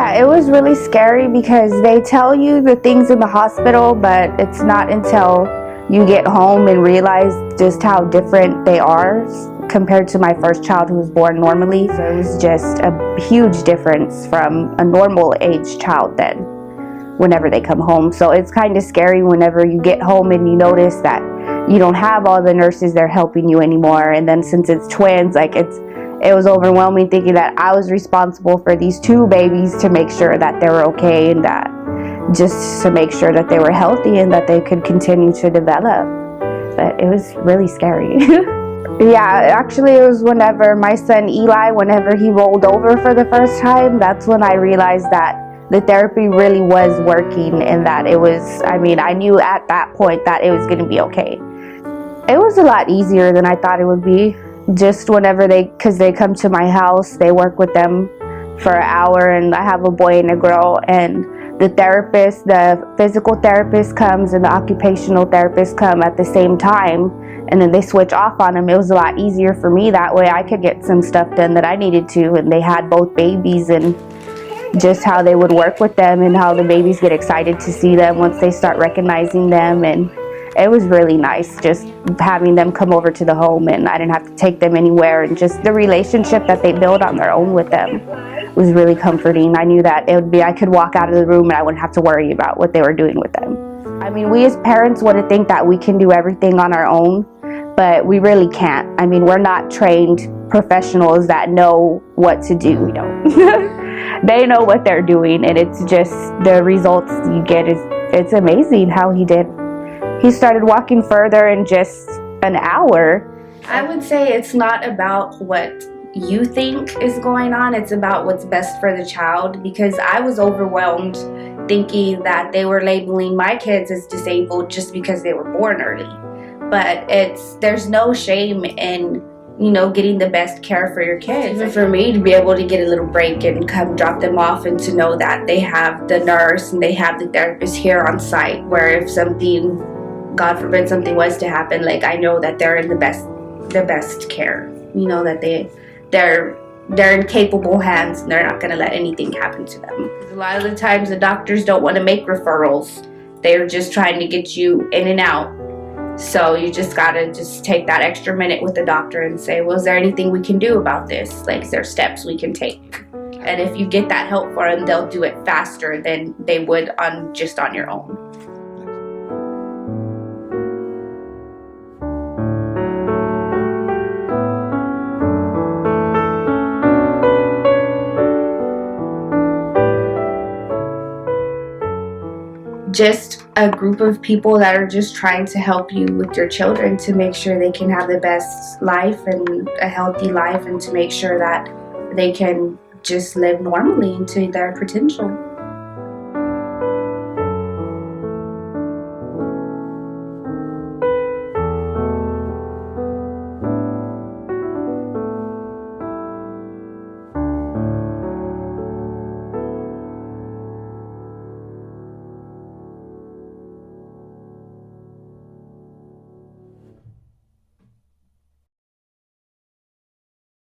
Yeah, it was really scary because they tell you the things in the hospital, but it's not until you get home and realize just how different they are compared to my first child who was born normally. So it was just a huge difference from a normal age child then whenever they come home. So it's kind of scary whenever you get home and you notice that you don't have all the nurses there helping you anymore. And then since it's twins, like it was overwhelming thinking that I was responsible for these two babies to make sure that they were okay and that just to make sure that they were healthy and that they could continue to develop. But it was really scary. Yeah, actually it was whenever my son Eli, whenever he rolled over for the first time, that's when I realized that the therapy really was working and that it was, I knew at that point that it was going to be okay. It was a lot easier than I thought it would be. Just whenever because they come to my house, they work with them for an hour, and I have a boy and a girl, and the physical therapist comes and the occupational therapist come at the same time, and then they switch off on them. It was a lot easier for me that way. I could get some stuff done that I needed to, and they had both babies, and just how they would work with them and how the babies get excited to see them once they start recognizing them. And it was really nice just having them come over to the home, and I didn't have to take them anywhere, and just the relationship that they build on their own with them was really comforting. I knew that I could walk out of the room and I wouldn't have to worry about what they were doing with them. We as parents want to think that we can do everything on our own, but we really can't. We're not trained professionals that know what to do. We don't. They know what they're doing, and it's just the results you get it's amazing how he did. He started walking further in just an hour. I would say it's not about what you think is going on, it's about what's best for the child, because I was overwhelmed thinking that they were labeling my kids as disabled just because they were born early. But there's no shame in getting the best care for your kids. Even for me to be able to get a little break and come drop them off, and to know that they have the nurse and they have the therapist here on site, where if something, God forbid, something was to happen, like I know that they're in the best care. That they're in capable hands and they're not going to let anything happen to them. A lot of the times the doctors don't want to make referrals. They're just trying to get you in and out. So you just gotta take that extra minute with the doctor and say, well, is there anything we can do about this? Like, is there steps we can take? And if you get that help for them, they'll do it faster than they would on your own. Just a group of people that are just trying to help you with your children to make sure they can have the best life and a healthy life, and to make sure that they can just live normally into their potential.